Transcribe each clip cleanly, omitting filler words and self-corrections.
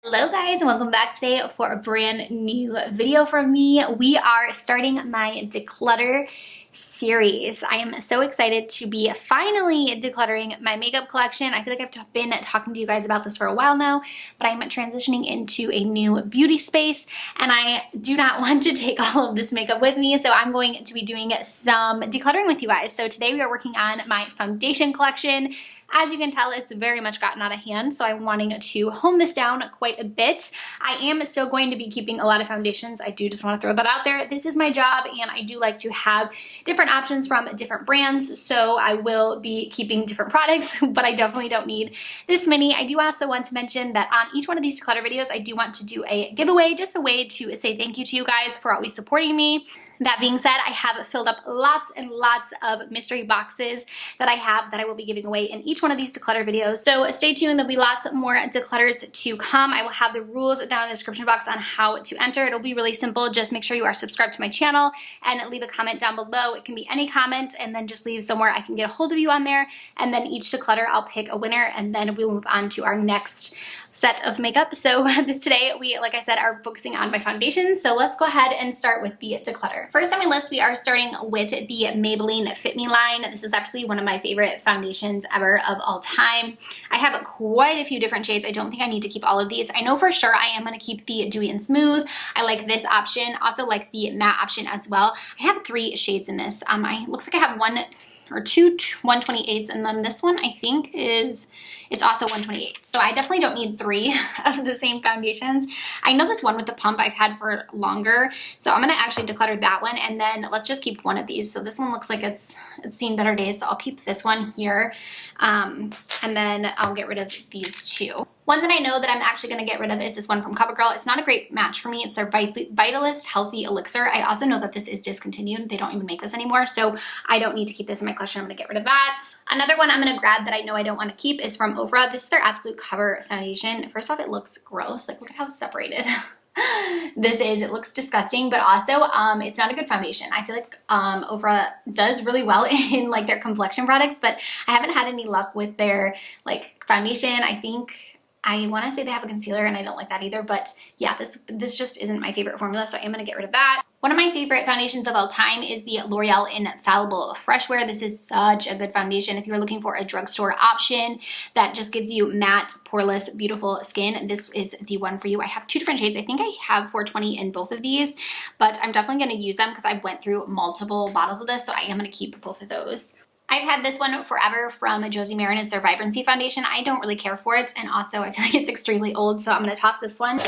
Hello guys and welcome back today for a brand new video from me. We are starting my declutter series. I am so excited to be finally decluttering my makeup collection. I feel like I've been talking to you guys about this for a while now, but I'm transitioning into a new beauty space and I do not want to take all of this makeup with me, so I'm going to be doing some decluttering with you guys. So today we are working on my foundation collection. As you can tell, it's very much gotten out of hand, so I'm wanting to hone this down quite a bit. I am still going to be keeping a lot of foundations. I do just want to throw that out there. This is my job, and I do like to have different options from different brands, so I will be keeping different products, but I definitely don't need this many. I do also want to mention that on each one of these declutter videos, I do want to do a giveaway, just a way to say thank you to you guys for always supporting me. That being said, I have filled up lots and lots of mystery boxes that I will be giving away in each one of these declutter videos. So stay tuned, there'll be lots more declutters to come. I will have the rules down in the description box on how to enter. It'll be really simple. Just make sure you are subscribed to my channel and leave a comment down below. It can be any comment, and then just leave somewhere I can get a hold of you on there. And then each declutter, I'll pick a winner, and then we'll move on to our next set of makeup. So today we, like I said, are focusing on my foundation. So let's go ahead and start with the declutter. First on my list, we are starting with the Maybelline Fit Me line. This is actually one of my favorite foundations ever of all time. I have quite a few different shades. I don't think I need to keep all of these. I know for sure I am going to keep the Dewy and Smooth. I like this option. Also like the matte option as well. I have 3 shades in this. Looks like I have one or two 128s, and then this one I think it's also 128. So I definitely don't need 3 of the same foundations. I know this one with the pump I've had for longer, so I'm gonna actually declutter that one, and then let's just keep one of these. So this one looks like it's seen better days, so I'll keep this one here, and then I'll get rid of these 2. One that I know that I'm actually going to get rid of is this one from CoverGirl. It's not a great match for me. It's their Vitalist Healthy Elixir. I also know that this is discontinued. They don't even make this anymore, so I don't need to keep this in my collection. I'm going to get rid of that. Another one I'm going to grab that I know I don't want to keep is from Ofra. This is their Absolute Cover Foundation. First off, it looks gross. Like, look at how separated this is. It looks disgusting, but also it's not a good foundation. I feel like Ofra does really well in like their complexion products, but I haven't had any luck with their like foundation. I want to say they have a concealer, and I don't like that either, but yeah, this just isn't my favorite formula, so I am going to get rid of that. One of my favorite foundations of all time is the L'Oreal Infallible Fresh Wear. This is such a good foundation if you're looking for a drugstore option that just gives you matte, poreless, beautiful skin. This is the one for you. I have 2 different shades. I think I have 420 in both of these, but I'm definitely going to use them because I went through multiple bottles of this, so I am going to keep both of those. I've had this one forever from Josie Maran. It's their Vibrancy Foundation. I don't really care for it, and also I feel like it's extremely old, so I'm going to toss this one.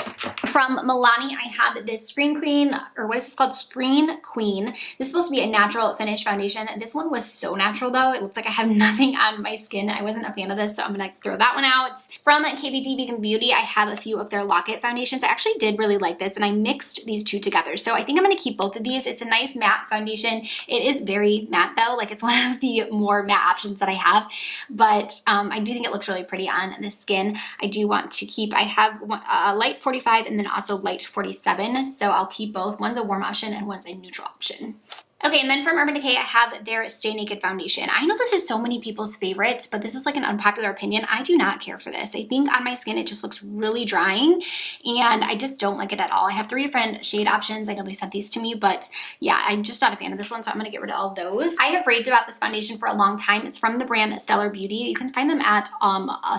From Milani, I have this Screen Queen, or what is this called? Screen Queen. This is supposed to be a natural finish foundation. This one was so natural though. It looks like I have nothing on my skin. I wasn't a fan of this, so I'm going to throw that one out. From KVD Vegan Beauty, I have a few of their Lock-It foundations. I actually did really like this, and I mixed these 2 together, so I think I'm going to keep both of these. It's a nice matte foundation. It is very matte though. Like, it's one of the more matte options that I have, but I do think it looks really pretty on the skin. I do want to keep, I have a light 45 and then also light 47, so I'll keep both. One's a warm option and one's a neutral option. Okay, and then from Urban Decay, I have their Stay Naked Foundation. I know this is so many people's favorites, but this is like an unpopular opinion. I do not care for this. I think on my skin, it just looks really drying, and I just don't like it at all. I have 3 different shade options. I know they sent these to me, but yeah, I'm just not a fan of this one, so I'm gonna get rid of all those. I have raved about this foundation for a long time. It's from the brand Stellar Beauty. You can find them at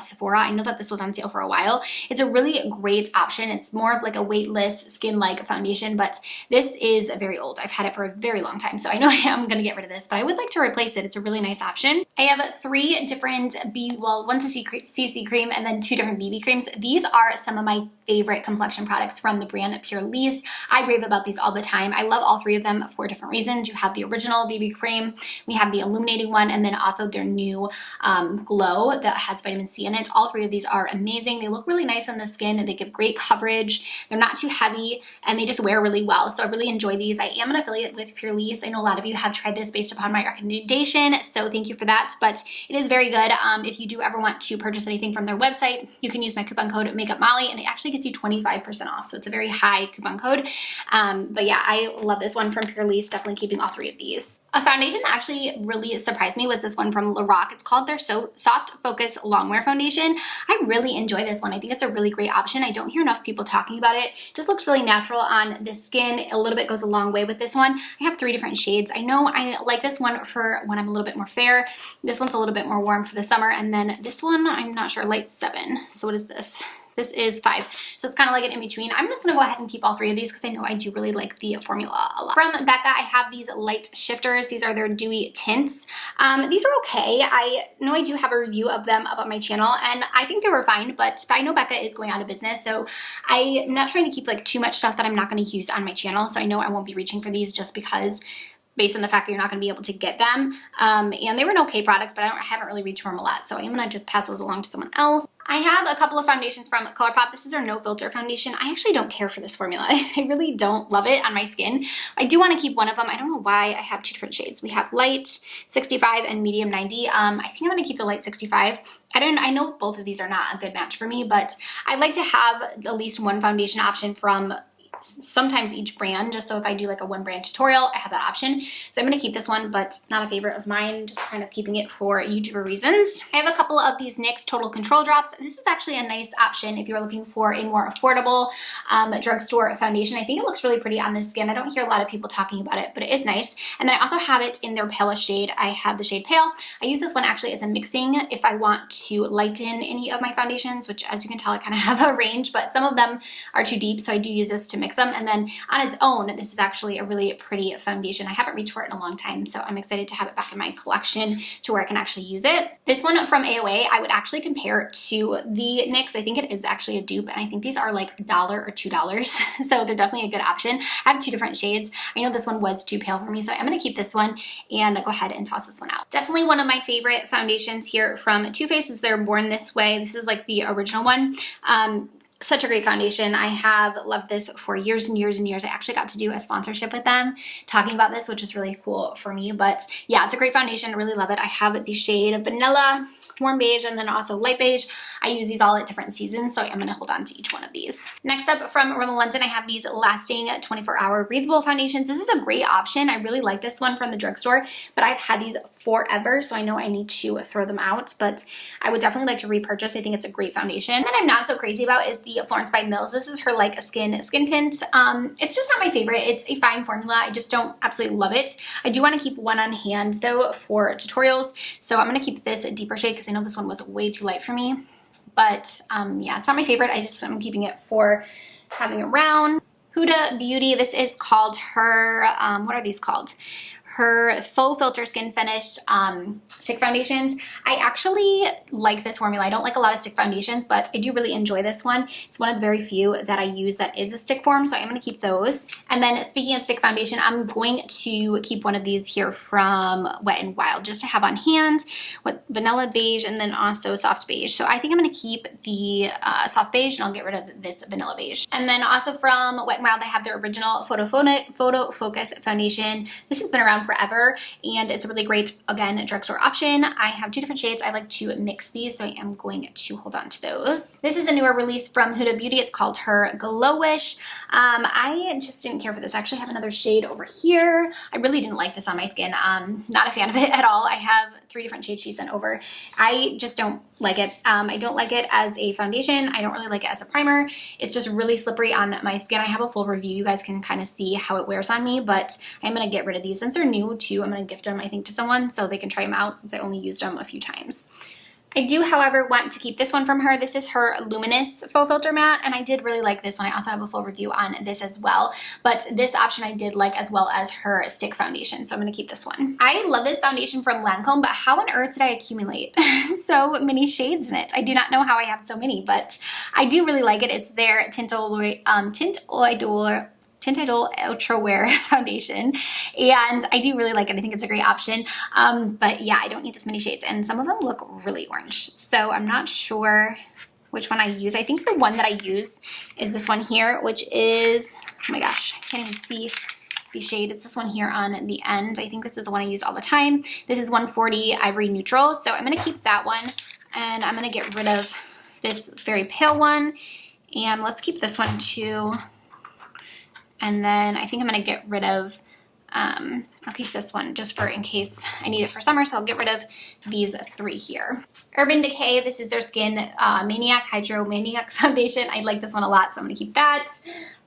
Sephora. I know that this was on sale for a while. It's a really great option. It's more of like a weightless skin-like foundation, but this is very old. I've had it for a very long time, so I know I am going to get rid of this, but I would like to replace it. It's a really nice option. I have 3 different one's a CC cream and then 2 different BB creams. These are some of my favorite complexion products from the brand Pure Lisse. I rave about these all the time. I love all 3 of them for different reasons. You have the original BB cream, we have the illuminating one, and then also their new glow that has vitamin C in it. All 3 of these are amazing. They look really nice on the skin, and they give great coverage. They're not too heavy, and they just wear really well, so I really enjoy these. I am an affiliate with Pure Lisse. I know a lot of you have tried this based upon my recommendation, so thank you for that, but it is very good. If you do ever want to purchase anything from their website, you can use my coupon code MakeupMolly, and it actually gets you 25% off, so it's a very high coupon code. But yeah, I love this one from Pure Lisse. Definitely keeping all 3 of these. A foundation that actually really surprised me was this one from Lorac. It's called their Soft Focus Longwear Foundation. I really enjoy this one. I think it's a really great option. I don't hear enough people talking about it. Just looks really natural on the skin. A little bit goes a long way with this one. I have 3 different shades. I know I like this one for when I'm a little bit more fair. This one's a little bit more warm for the summer. And then this one, I'm not sure, light 7. So what is this? This is 5. So it's kind of like an in-between. I'm just going to go ahead and keep all 3 of these because I know I do really like the formula a lot. From Becca, I have these light shifters. These are their dewy tints. These are okay. I know I do have a review of them up on my channel, and I think they were fine, but I know Becca is going out of business, so I'm not trying to keep like too much stuff that I'm not going to use on my channel. So I know I won't be reaching for these just because based on the fact that you're not going to be able to get them. And they were an okay products, but I haven't really reached for them a lot. So I'm going to just pass those along to someone else. I have a couple of foundations from ColourPop. This is their No Filter foundation. I actually don't care for this formula. I really don't love it on my skin. I do want to keep one of them. I don't know why. I have 2 different shades. We have light 65 and medium 90. I think I'm going to keep the light 65. I know both of these are not a good match for me, but I like to have at least one foundation option from sometimes each brand, just so if I do like a 1 brand tutorial, I have that option. So I'm going to keep this one, but not a favorite of mine, just kind of keeping it for YouTuber reasons. I have a couple of these NYX Total Control drops. This is actually a nice option if you're looking for a more affordable drugstore foundation. I think it looks really pretty on the skin. I don't hear a lot of people talking about it, but it is nice. And then I also have it in their palest shade. I have the shade Pale. I use this one actually as a mixing if I want to lighten any of my foundations, which as you can tell, I kind of have a range, but some of them are too deep, so I do use this to mix them. And then on its own, this is actually a really pretty foundation. I haven't reached for it in a long time, so I'm excited to have it back in my collection to where I can actually use it. This one from AOA, I would actually compare to the NYX. I think it is actually a dupe, and I think these are like $1 or $2, so they're definitely a good option. I have 2 different shades. I know this one was too pale for me, so I'm going to keep this one and go ahead and toss this one out. Definitely one of my favorite foundations here from Too Faced is their Born This Way. This is like the original one. Such a great foundation. I have loved this for years and years and years. I actually got to do a sponsorship with them talking about this, which is really cool for me. But yeah, it's a great foundation. I really love it. I have the shade of Vanilla, Warm Beige, and then also Light Beige. I use these all at different seasons, so I'm going to hold on to each one of these. Next up from Rimmel London, I have these lasting 24-hour breathable foundations. This is a great option. I really like this one from the drugstore, but I've had these forever, so I know I need to throw them out, but I would definitely like to repurchase. I think it's a great foundation. And I'm not so crazy about is the Florence by Mills. This is her like a skin tint. It's just not my favorite. It's a fine formula. I just don't absolutely love it. I do want to keep one on hand though for tutorials, so I'm going to keep this a deeper shade because I know this one was way too light for me. But yeah, it's not my favorite. I'm keeping it for having around. Huda Beauty, this is called her, what are these called? Her Faux Filter Skin Finish stick foundations. I actually like this formula. I don't like a lot of stick foundations, but I do really enjoy this one. It's one of the very few that I use that is a stick form, so I'm going to keep those. And then speaking of stick foundation, I'm going to keep one of these here from Wet n Wild just to have on hand with Vanilla Beige and then also Soft Beige. So I think I'm going to keep the Soft Beige and I'll get rid of this Vanilla Beige. And then also from Wet n Wild, I have their original Photo Focus Foundation. This has been around forever and it's a really great, again, drugstore option. I have 2 different shades. I like to mix these, so I am going to hold on to those. This is a newer release from Huda Beauty. It's called her Glowish. I just didn't care for this. I actually have another shade over here. I really didn't like this on my skin. Not a fan of it at all. I have 3 different shades she sent over. I just don't like it. I don't like it as a foundation. I don't really like it as a primer. It's just really slippery on my skin. I have a full review. You guys can kind of see how it wears on me, but I'm going to get rid of these. Since they're new too, I'm going to gift them, I think, to someone so they can try them out since I only used them a few times. I do, however, want to keep this one from her. This is her Luminous Faux Filter Matte, and I did really like this one. I also have a full review on this as well, but this option I did like as well as her stick foundation, so I'm going to keep this one. I love this foundation from Lancome, but how on earth did I accumulate so many shades in it? I do not know how I have so many, but I do really like it. It's their Tint Idol Ultra Wear foundation, and I do really like it. I think it's a great option, but yeah, I don't need this many shades, and some of them look really orange, so I'm not sure which one I use. I think the one that I use is this one here, which is, oh my gosh, I can't even see the shade. It's this one here on the end. I think this is the one I use all the time. This is 140 Ivory Neutral, so I'm going to keep that one, and I'm going to get rid of this very pale one, and let's keep this one too. And then I think I'm going to get rid of I'll keep this one just for in case I need it for summer, so I'll get rid of these 3 here. Urban Decay, this is their Skin Maniac Hydro Maniac Foundation. I like this one a lot, so I'm gonna keep that.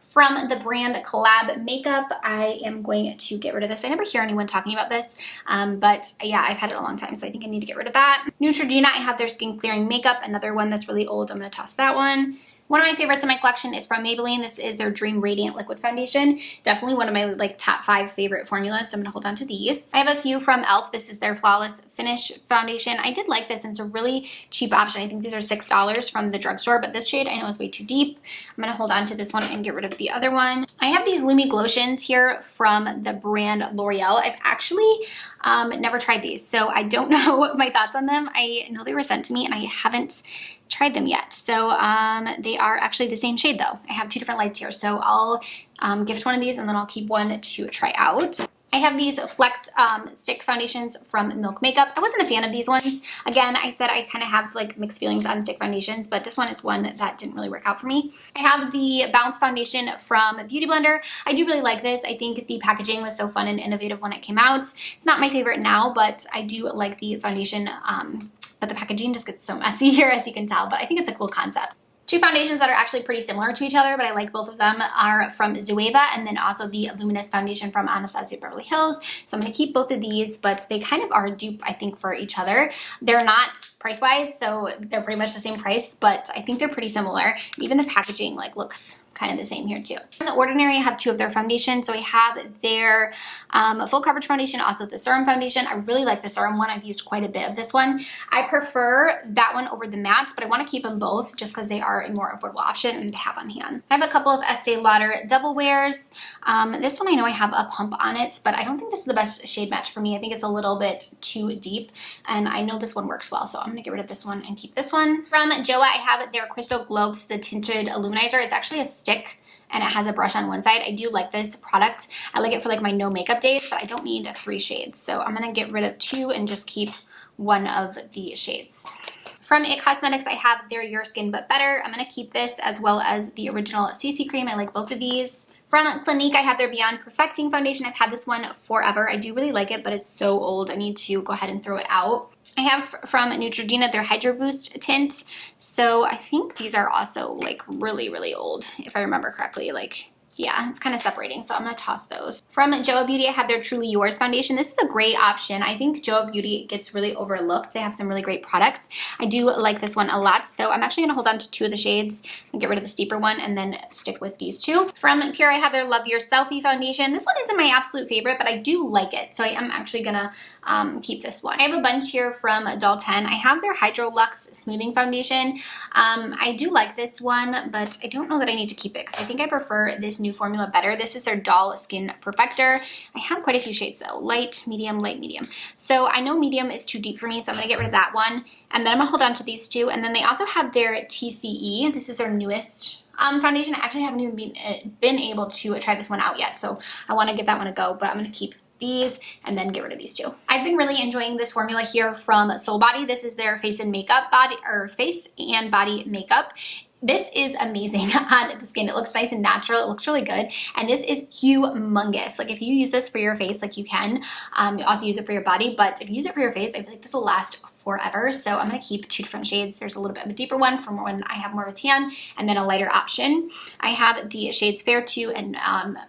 From the brand Collab Makeup, I am going to get rid of this. I never hear anyone talking about this, but yeah, I've had it a long time, so I think I need to get rid of that. Neutrogena, I have their Skin Clearing Makeup, another one that's really old. I'm gonna toss that one. One of my favorites in my collection is from Maybelline. This is their Dream Radiant Liquid Foundation. Definitely one of my like top 5 favorite formulas, so I'm gonna hold on to these. I have a few from e.l.f. This is their Flawless Finish Foundation. I did like this, and it's a really cheap option. I think these are $6 from the drugstore, but this shade I know is way too deep. I'm gonna hold on to this one and get rid of the other one. I have these Lumi Glotions here from the brand L'Oreal. I've actually never tried these, so I don't know my thoughts on them. I know they were sent to me, and I haven't tried them yet. So they are actually the same shade though. I have 2 different lights here, so I'll gift one of these and then I'll keep one to try out. I have these Flex Stick Foundations from Milk Makeup. I wasn't a fan of these ones. Again, I said I kind of have like mixed feelings on stick foundations, but this one is one that didn't really work out for me. I have the Bounce Foundation from Beauty Blender. I do really like this. I think the packaging was so fun and innovative when it came out. It's not my favorite now, but I do like the foundation, but the packaging just gets so messy here, as you can tell, but I think it's a cool concept. 2 foundations that are actually pretty similar to each other, but I like both of them, are from Zoeva, and then also the Luminous Foundation from Anastasia Beverly Hills. So I'm going to keep both of these, but they kind of are a dupe, I think, for each other. They're not price-wise, so they're pretty much the same price, but I think they're pretty similar. Even the packaging like looks kind of the same here too. In The Ordinary, I have 2 of their foundations. So I have their full coverage foundation, also the serum foundation. I really like the serum one. I've used quite a bit of this one. I prefer that one over the mattes, but I want to keep them both just because they are a more affordable option and to have on hand. I have a couple of Estee Lauder double wears. This one I know I have a pump on it, but I don't think this is the best shade match for me. I think it's a little bit too deep, and I know this one works well, so I'm going to get rid of this one and keep this one. From Joa, I have their Crystal Glow. This is the tinted illuminizer. It's actually a stick and it has a brush on one side. I do like this product. I like it for like my no makeup days, but I don't need 3 shades. So I'm gonna get rid of 2 and just keep one of the shades. From IT Cosmetics, I have their Your Skin But Better. I'm gonna keep this as well as the original CC cream. I like both of these. From Clinique, I have their Beyond Perfecting Foundation. I've had this one forever. I do really like it, but it's so old. I need to go ahead and throw it out. I have from Neutrogena their Hydro Boost tint. So I think these are also like really, really old, if I remember correctly. Like, yeah, it's kind of separating, so I'm gonna toss those. From Joa Beauty, I have their Truly Yours foundation. This is a great option. I think Joa Beauty gets really overlooked. They have some really great products. I do like this one a lot, so I'm actually gonna hold on to 2 of the shades and get rid of the steeper one and then stick with these 2. From Pure, I have their Love Your Selfie foundation. This one isn't my absolute favorite, but I do like it, so I am actually gonna keep this one. I have a bunch here from Doll 10. I have their Hydro Luxe Smoothing Foundation. I do like this one, but I don't know that I need to keep it because I think I prefer this new formula better. This is their Doll Skin Perfector. I have quite a few shades though. Light, medium, light, medium. So I know medium is too deep for me, so I'm gonna get rid of that one. And then I'm gonna hold on to these 2. And then they also have their TCE. This is their newest foundation. I actually haven't even been able to try this one out yet, so I wanna give that one a go, but I'm gonna keep these and then get rid of these 2. I've been really enjoying this formula here from Soul Body. This is their face and body makeup. This is amazing on the skin. It looks nice and natural. It looks really good. And this is humongous. Like if you use this for your face, like you can, you also use it for your body, but if you use it for your face, I feel like this will last forever. So I'm going to keep 2 different shades. There's a little bit of a deeper one from when I have more of a tan, and then a lighter option. I have the shades Fair 2 and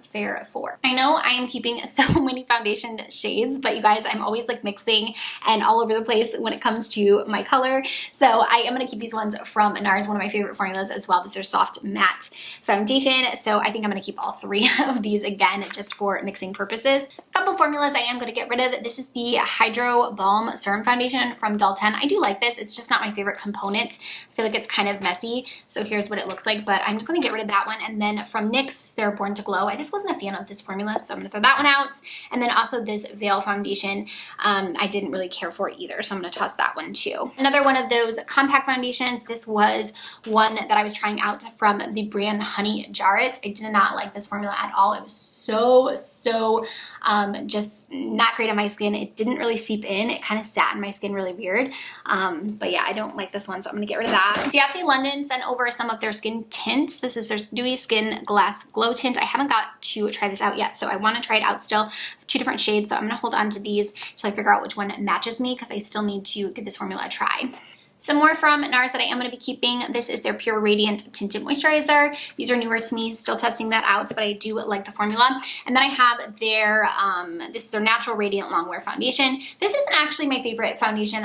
Fair 4. I know I am keeping so many foundation shades, but you guys, I'm always like mixing and all over the place when it comes to my color. So I am going to keep these ones from NARS, one of my favorite formulas as well. This is their Soft Matte Foundation. So I think I'm going to keep all 3 of these again, just for mixing purposes. A couple formulas I am going to get rid of. This is the Hydro Balm Serum Foundation from Doll 10. I do like this. It's just not my favorite component. I feel like it's kind of messy. So here's what it looks like, but I'm just going to get rid of that one. And then from NYX, their Born to Glow. I just wasn't a fan of this formula, so I'm going to throw that one out. And then also this Veil Foundation. I didn't really care for either, so I'm going to toss that one too. Another one of those compact foundations. This was one that I was trying out from the brand Honey Jarrett. I did not like this formula at all. It was so just not great on my skin. It didn't really seep in. It kind of sat in my skin really weird. But yeah, I don't like this one, so I'm gonna get rid of that. Diate London sent over some of their skin tints. This is their Dewy Skin Glass Glow Tint. I haven't got to try this out yet, so I want to try it out still. 2 different shades, so I'm gonna hold on to these until I figure out which one matches me, because I still need to give this formula a try. Some more from NARS that I am going to be keeping. This is their Pure Radiant Tinted Moisturizer. These are newer to me, still testing that out, but I do like the formula. And then I have their, this is their Natural Radiant Longwear Foundation. This isn't actually my favorite foundation.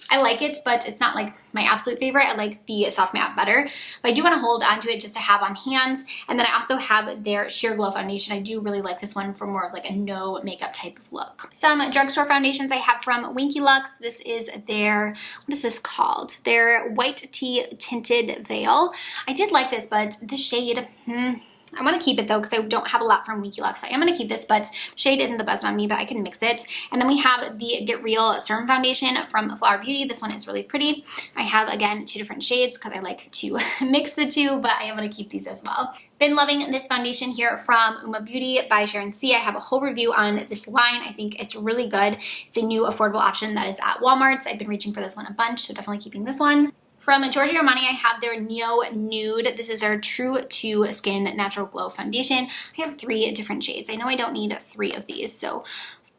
I like it, but it's not like my absolute favorite. I like the Soft Matte better, but I do want to hold on to it just to have on hands. And then I also have their Sheer Glow Foundation. I do really like this one for more of like a no makeup type of look. Some drugstore foundations I have from Winky Lux. This is their, what is this called? Their White Tea Tinted Veil. I did like this, but the shade, I want to keep it though, because I don't have a lot from Winky Lux. I am going to keep this, but shade isn't the best on me, but I can mix it. And then we have the Get Real Serum Foundation from Flower Beauty. This one is really pretty. I have, again, 2 different shades because I like to mix the 2, but I am going to keep these as well. Been loving this foundation here from Uma Beauty by Sharon C. I have a whole review on this line. I think it's really good. It's a new affordable option that is at Walmart. I've been reaching for this one a bunch, so definitely keeping this one. From Giorgio Armani, I have their Neo Nude. This is our True to Skin Natural Glow Foundation. I have 3 different shades. I know I don't need 3 of these, so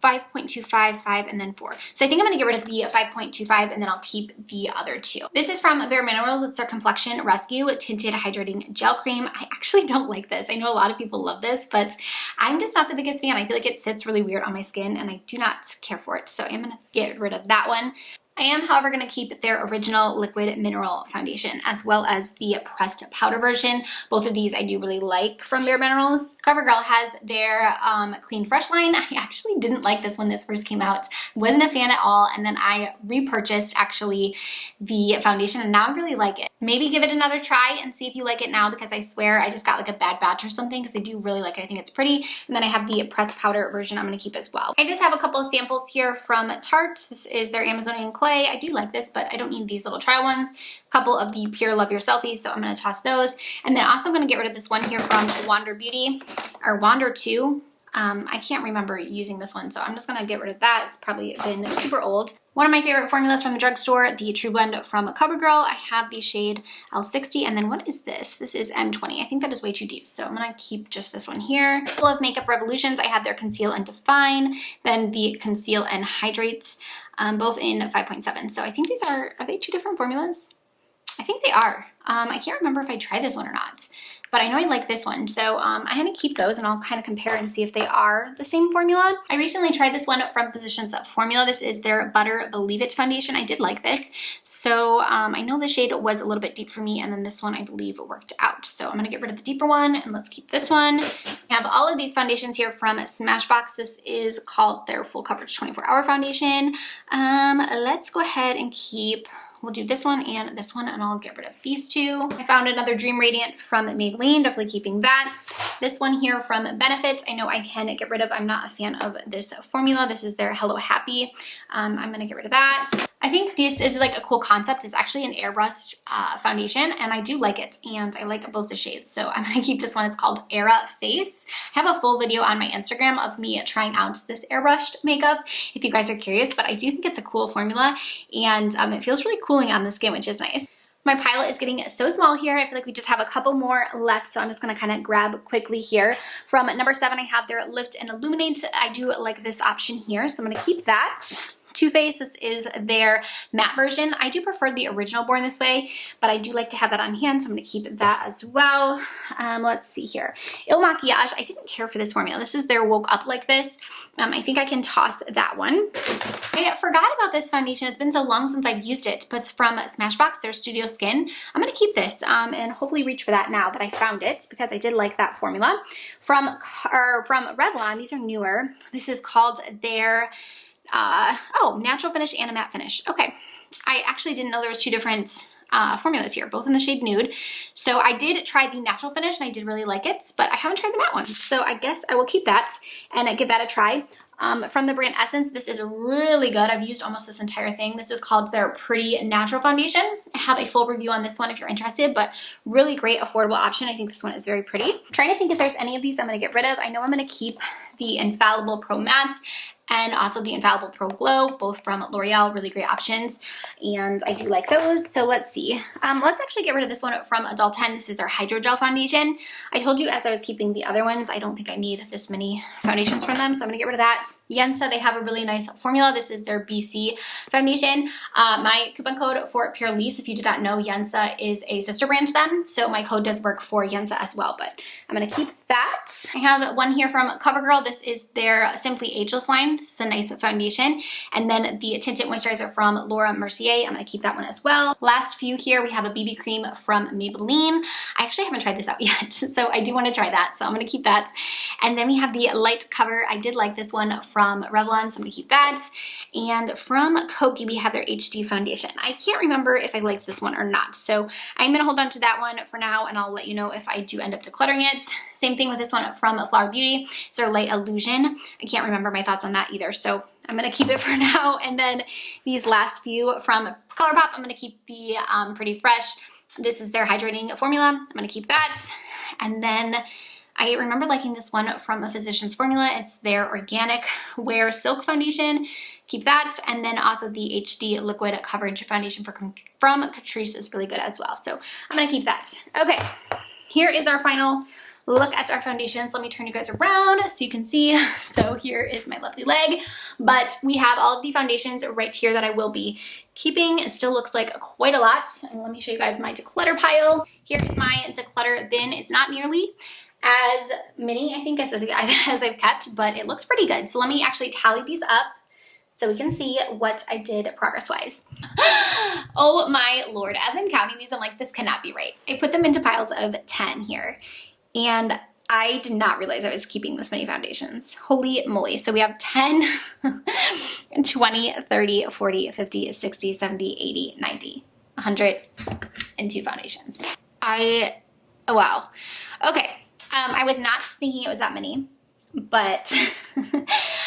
5.25, 5, and then 4. So I think I'm going to get rid of the 5.25 and then I'll keep the other 2. This is from Bare Minerals. It's their Complexion Rescue Tinted Hydrating Gel Cream. I actually don't like this. I know a lot of people love this, but I'm just not the biggest fan. I feel like it sits really weird on my skin and I do not care for it. So I'm going to get rid of that one. I am, however, going to keep their original liquid mineral foundation as well as the pressed powder version. Both of these I do really like from Bare Minerals. CoverGirl has their Clean Fresh line. I actually didn't like this when this first came out. Wasn't a fan at all, and then I repurchased actually the foundation and now I really like it. Maybe give it another try and see if you like it now, because I swear I just got like a bad batch or something, because I do really like it. I think it's pretty. And then I have the pressed powder version I'm going to keep as well. I just have a couple of samples here from Tarte. This is their Amazonian Clay. I do like this, but I don't need these little trial ones. A couple of the Pure Love Your Selfies, so I'm going to toss those. And then also I'm going to get rid of this one here from Wander Beauty, or Wander 2. I can't remember using this one, so I'm just going to get rid of that. It's probably been super old. One of my favorite formulas from the drugstore, the True Blend from CoverGirl. I have the shade L60, and then what is this? This is M20. I think that is way too deep, so I'm going to keep just this one here. Full of Makeup Revolutions. I have their Conceal and Define, then the Conceal and Hydrates, both in 5.7. So I think these are they 2 different formulas? I think they are. I can't remember if I tried this one or not, but I know I like this one. So I'm going to keep those and I'll kind of compare and see if they are the same formula. I recently tried this one from Physicians Formula. This is their Butter Believe It foundation. I did like this. So I know the shade was a little bit deep for me, and then this one I believe worked out. So I'm going to get rid of the deeper one and let's keep this one. I have all of these foundations here from Smashbox. This is called their Full Coverage 24-Hour Foundation. Let's go ahead and keep... We'll do this one and I'll get rid of these 2. I found another Dream Radiant from Maybelline, definitely keeping that. This one here from Benefits, I know I can get rid of. I'm not a fan of this formula. This is their Hello Happy. I'm gonna get rid of that. I think this is like a cool concept. It's actually an airbrushed foundation, and I do like it, and I like both the shades, so I'm gonna keep this one. It's called Era Face. I have a full video on my Instagram of me trying out this airbrushed makeup if you guys are curious, but I do think it's a cool formula, and it feels really cooling on the skin, which is nice. My palette is getting so small here. I feel like we just have a couple more left, so I'm just going to kind of grab quickly here. From number 7, I have their Lift and Illuminate. I do like this option here, so I'm going to keep that. Too Faced, this is their matte version. I do prefer the original Born This Way, but I do like to have that on hand, so I'm going to keep that as well. Let's see here. Il Makiage, I didn't care for this formula. This is their Woke Up Like This. I think I can toss that one. I forgot about this foundation. It's been so long since I've used it, but it's from Smashbox, their Studio Skin. I'm going to keep this and hopefully reach for that now that I found it, because I did like that formula. From Revlon, these are newer. This is called their... Natural Finish and a Matte Finish. Okay. I actually didn't know there was 2 different formulas here, both in the shade Nude. So I did try the Natural Finish and I did really like it, but I haven't tried the matte one. So I guess I will keep that and give that a try. from the brand Essence. This is really good. I've used almost this entire thing. This is called their Pretty Natural Foundation. I have a full review on this one if you're interested, but really great affordable option. I think this one is very pretty. I'm trying to think if there's any of these I'm going to get rid of. I know I'm going to keep the Infallible Pro Mattes and also the Infallible Pro Glow, both from L'Oreal, really great options, and I do like those. So let's see. Let's actually get rid of this one from Adult 10. This is their Hydrogel Foundation. I told you as I was keeping the other ones, I don't think I need this many foundations from them, so I'm gonna get rid of that. Yensa, they have a really nice formula. This is their BC foundation. My coupon code for Pure Lease, if you did not know, Yensa is a sister brand to them, so my code does work for Yensa as well, but I'm gonna keep that. I have one here from CoverGirl. This is their Simply Ageless line. This is a nice foundation. And then the Tinted Moisturizer from Laura Mercier. I'm going to keep that one as well. Last few here, we have a BB cream from Maybelline. I actually haven't tried this out yet, so I do want to try that. So I'm going to keep that. And then we have the Light Cover. I did like this one from Revlon, so I'm going to keep that. And from Kokie, we have their HD foundation. I can't remember if I liked this one or not, so I'm going to hold on to that one for now, and I'll let you know if I do end up decluttering it. Same thing with this one from Flower Beauty. It's their Light Illusion. I can't remember my thoughts on that either, so I'm going to keep it for now. And then these last few from ColourPop, I'm going to keep the Pretty Fresh. This is their hydrating formula. I'm going to keep that. And then I remember liking this one from a Physicians Formula. It's their Organic Wear Silk Foundation. Keep that. And then also the HD Liquid Coverage Foundation from Catrice is really good as well. So I'm going to keep that. Okay, here is our final look at our foundations. Let me turn you guys around so you can see. So here is my lovely leg, but we have all of the foundations right here that I will be keeping. It still looks like quite a lot. And let me show you guys my declutter pile. Here is my declutter bin. It's not nearly as many, I think, as I've kept, but it looks pretty good. So let me actually tally these up so we can see what I did progress-wise. Oh my Lord, as I'm counting these, I'm like, this cannot be right. I put them into piles of 10 here. And I did not realize I was keeping this many foundations. Holy moly. So we have 10, 20, 30, 40, 50, 60, 70, 80, 90, 102 foundations. Oh, wow. Okay. I was not thinking it was that many, but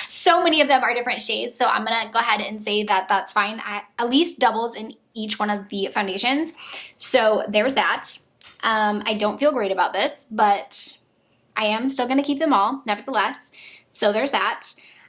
so many of them are different shades. So I'm going to go ahead and say that that's fine. At least doubles in each one of the foundations. So there's that. I don't feel great about this, but I am still going to keep them all, nevertheless. So there's that.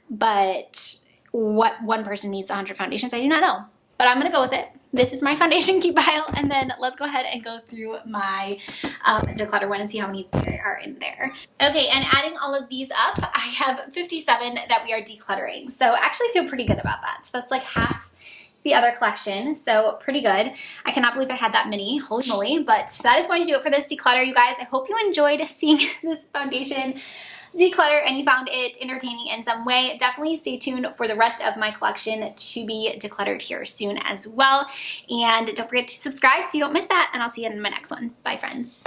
But what one person needs 100 foundations, I do not know. But I'm going to go with it. This is my foundation keep pile. And then let's go ahead and go through my declutter one and see how many there are in there. Okay, and adding all of these up, I have 57 that we are decluttering. So I actually feel pretty good about that. So that's like half the other collection, so pretty good. I cannot believe I had that many, holy moly, but that is going to do it for this declutter, you guys. I hope you enjoyed seeing this foundation declutter and you found it entertaining in some way. Definitely stay tuned for the rest of my collection to be decluttered here soon as well. And don't forget to subscribe so you don't miss that, and I'll see you in my next one. Bye, friends.